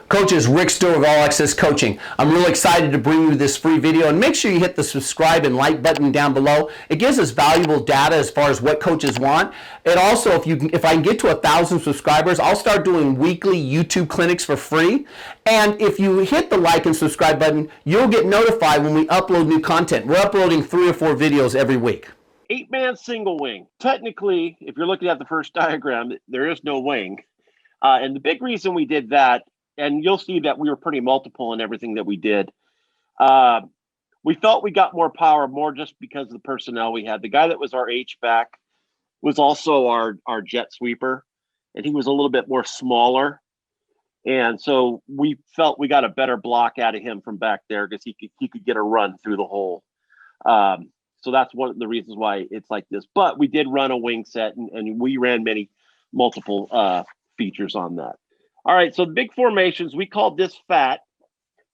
Coaches, Rick Stewart of All Access Coaching. I'm really excited to bring you this free video, and make sure you hit the subscribe and like button down below. It gives us valuable data as far as what coaches want. And also, if I can get to 1,000 subscribers, I'll start doing weekly YouTube clinics for free. And if you hit the like and subscribe button, you'll get notified when we upload new content. We're uploading 3 or 4 videos every week. 8-man single wing. Technically, if you're looking at the first diagram, there is no wing. And the big reason we did that, and you'll see that we were pretty multiple in everything that we did. We felt we got more power, more just because of the personnel we had. The guy that was our H-back was also our jet sweeper, and he was a little bit more smaller. And so we felt we got a better block out of him from back there because he could get a run through the hole. So that's one of the reasons why it's like this. But we did run a wing set, and we ran multiple features on that. All right, so the big formations, we called this fat,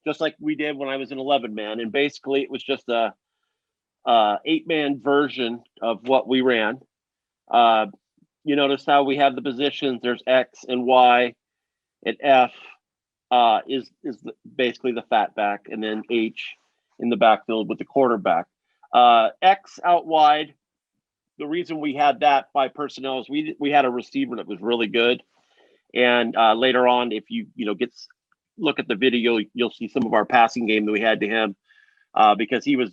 just like we did when I was an 11-man. And basically, it was just a 8-man version of what we ran. You notice how we have the positions. There's X and Y, and F is basically the fat back, and then H in the backfield with the quarterback. X out wide. The reason we had that by personnel is we had a receiver that was really good. And later on, if you look at the video, you'll see some of our passing game that we had to him because he was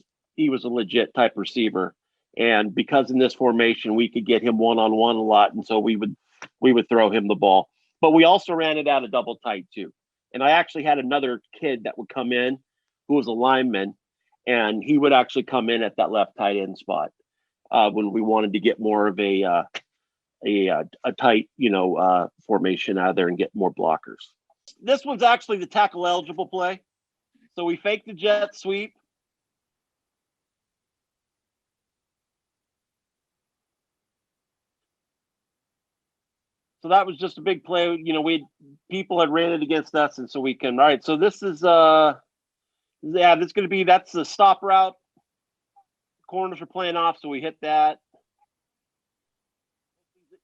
a legit type receiver. And because in this formation we could get him one-on-one a lot, and so we would throw him the ball. But we also ran it out of double tight too. And I actually had another kid that would come in who was a lineman, and he would actually come in at that left tight end spot when we wanted to get more of a tight, formation out of there and get more blockers. This one's actually the tackle eligible play. So we fake the jet sweep. So that was just a big play. People had ran it against us, and so we can. All right, so this is that's the stop route. Corners are playing off, so we hit that.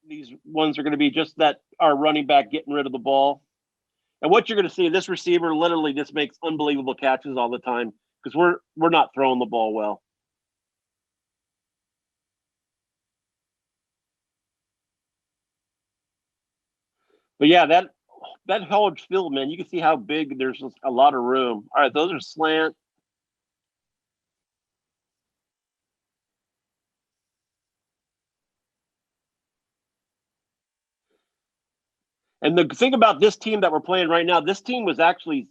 These ones are going to be just that our running back getting rid of the ball. And what you're going to see, this receiver literally just makes unbelievable catches all the time because we're not throwing the ball well. But yeah, that whole field, man, you can see how big. There's just a lot of room. All right, those are slant. And the thing about this team that we're playing right now, this team was actually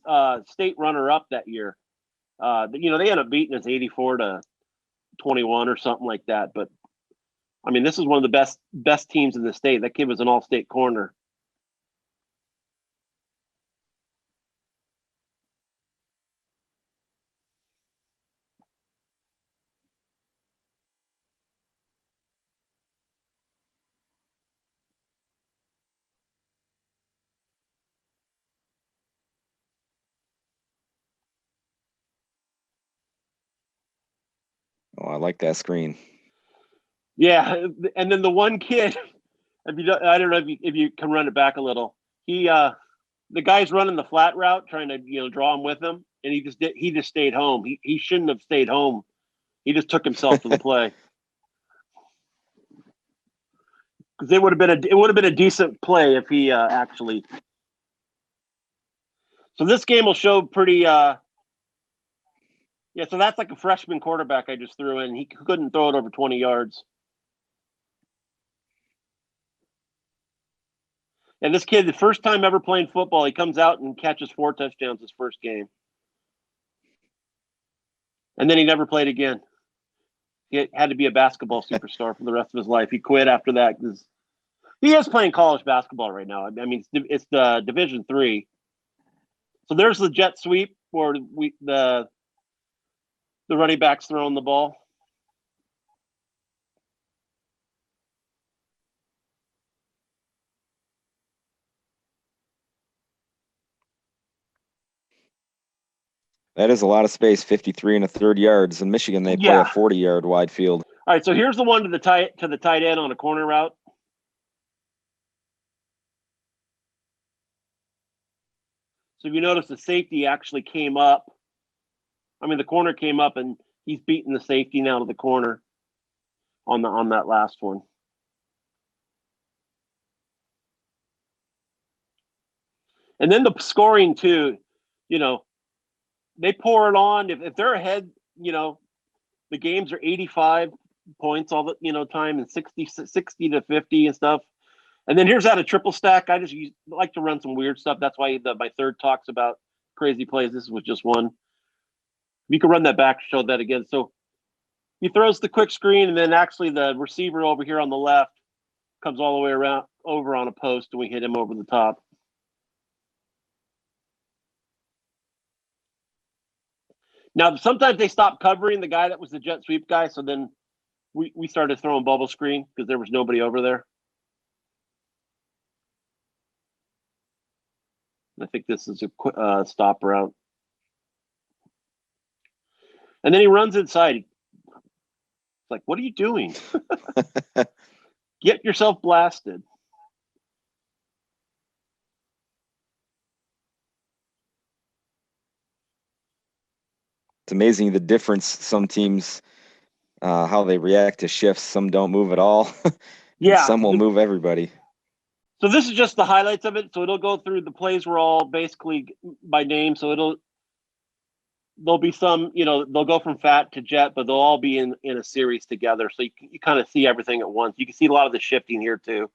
state runner-up that year. They ended up beating us 84-21 or something like that. But I mean, this is one of the best teams in the state. That kid was an all-state corner. Oh, I like that screen. Yeah, and then the one kid, I don't know if you can run it back a little. The guy's running the flat route, trying to draw him with him, and he just stayed home. He shouldn't have stayed home. He just took himself to the play. Because it would have been a decent play if he actually. So this game will show pretty. Yeah, so that's like a freshman quarterback I just threw in. He couldn't throw it over 20 yards. And this kid, the first time ever playing football, he comes out and catches 4 touchdowns his first game. And then he never played again. He had to be a basketball superstar for the rest of his life. He quit after that because he is playing college basketball right now. I mean, it's the Division III. So there's the jet sweep where the running back's throwing the ball. That is a lot of space, 53 1/3 yards. In Michigan, they play a 40-yard wide field. All right, so here's the one to the tight end on a corner route. So if you notice, the safety actually came up. I mean, the corner came up, and he's beating the safety now to the corner on that last one. And then the scoring too, they pour it on. If they're ahead, the games are 85 points all the time, and 60 to 50 and stuff. And then here's out a triple stack. I just like to run some weird stuff. That's why my third talks about crazy plays. This was just one. You can run that back, show that again. So he throws the quick screen, and then actually the receiver over here on the left comes all the way around over on a post, and we hit him over the top. Now, sometimes they stopped covering the guy that was the jet sweep guy, so then we started throwing bubble screen because there was nobody over there. I think this is a stop route. And then he runs inside. It's like, what are you doing? Get yourself blasted. It's amazing the difference some teams, how they react to shifts. Some don't move at all. Yeah. Some will move everybody. So this is just the highlights of it. So it'll go through the plays were all basically by name. So there'll be some, they'll go from fat to jet, but they'll all be in a series together. So you kind of see everything at once. You can see a lot of the shifting here too.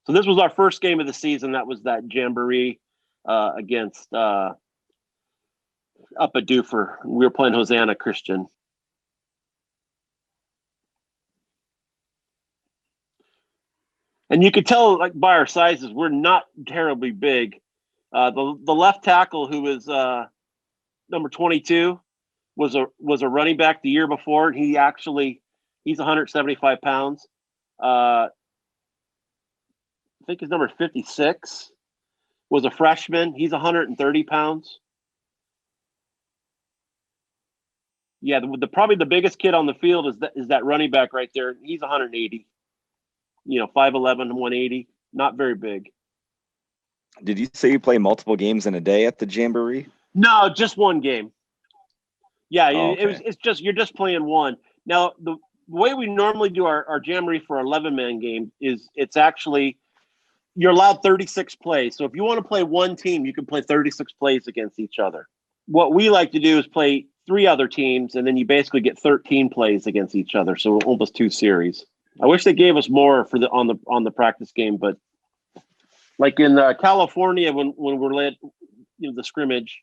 So this was our first game of the season. That was that jamboree against up at Duffer. We were playing Hosanna Christian. And you could tell, like, by our sizes, we're not terribly big. The left tackle, who was number 22, was a running back the year before. He's 175 pounds. I think his number 56 was a freshman. He's 130 pounds. Yeah, probably the biggest kid on the field is that running back right there. He's 180. 5'11", 180. Not very big. Did you say you play multiple games in a day at the jamboree? No, just one game. Yeah, okay. it's just you're just playing one. Now the way we normally do our jamboree for 11-man game is it's actually you're allowed 36 plays. So if you want to play one team, you can play 36 plays against each other. What we like to do is play 3 other teams, and then you basically get 13 plays against each other. So almost 2 series. I wish they gave us more for on the practice game, but like in California, when we're led, the scrimmage,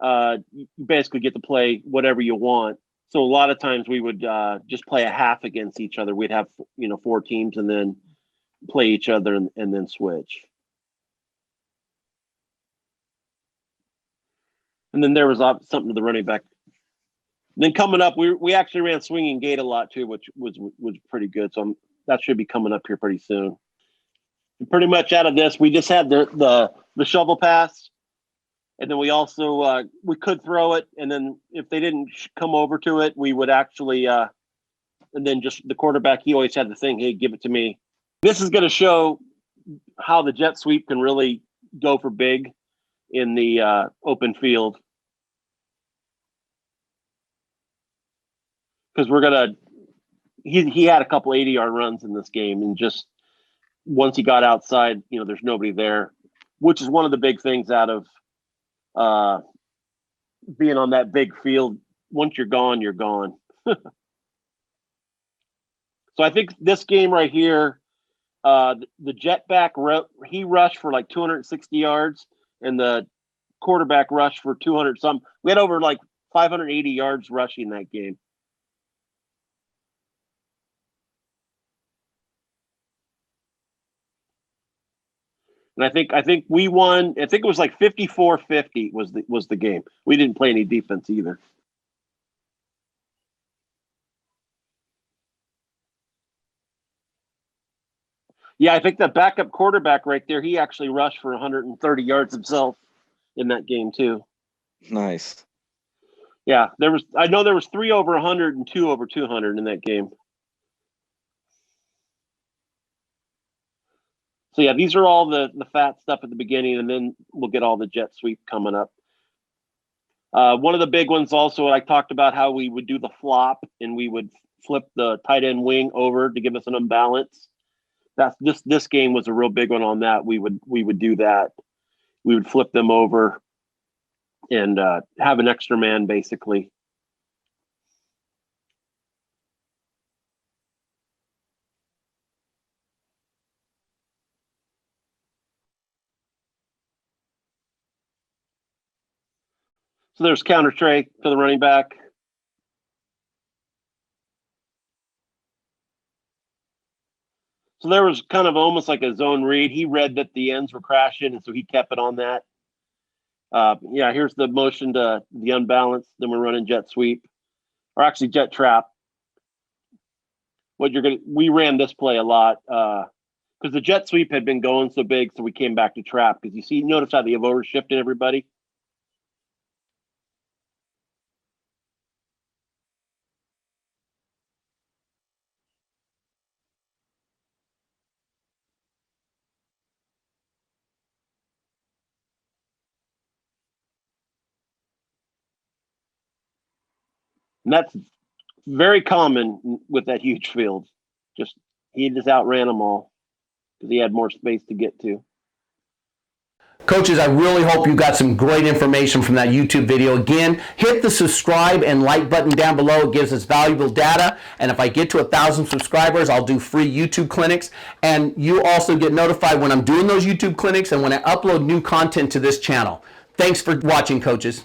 you basically get to play whatever you want. So a lot of times we would just play a half against each other. We'd have 4 teams and then play each other and then switch. And then there was something to the running back. And then coming up, we actually ran swinging gate a lot too, which was pretty good. So that should be coming up here pretty soon. And pretty much out of this, we just had the shovel pass, and then we also we could throw it, and then if they didn't come over to it, we would actually and then just the quarterback, he always had the thing, hey, give it to me. This is going to show how the jet sweep can really go for big in the open field. Because he had a couple 80-yard runs in this game, and just once he got outside, there's nobody there, which is one of the big things out of being on that big field. Once you're gone, you're gone. So I think this game right here, the jetback, he rushed for like 260 yards, and the quarterback rushed for 200 something. We had over like 580 yards rushing that game. And I think we won. I think it was like 54-50 was the game. We didn't play any defense either. Yeah, I think the backup quarterback right there, he actually rushed for 130 yards himself in that game too. Nice. Yeah, I know there was 3 over 100 and 2 over 200 in that game. So yeah, these are all the fat stuff at the beginning, and then we'll get all the jet sweep coming up. One of the big ones also, I talked about how we would do the flop and we would flip the tight end wing over to give us an unbalance. That's this game was a real big one on that. We would do that. We would flip them over and have an extra man basically. So there's counter tray to the running back. So there was kind of almost like a zone read. He read that the ends were crashing, and so he kept it on that. Yeah, here's the motion to the unbalance. Then we're running jet sweep, or actually jet trap. We ran this play a lot because the jet sweep had been going so big, so we came back to trap. Because notice how they have overshifted everybody. And that's very common with that huge field. He just outran them all because he had more space to get to. Coaches, I really hope you got some great information from that YouTube video. Again, hit the subscribe and like button down below. It gives us valuable data. And if I get to 1,000 subscribers, I'll do free YouTube clinics. And you also get notified when I'm doing those YouTube clinics and when I upload new content to this channel. Thanks for watching, coaches.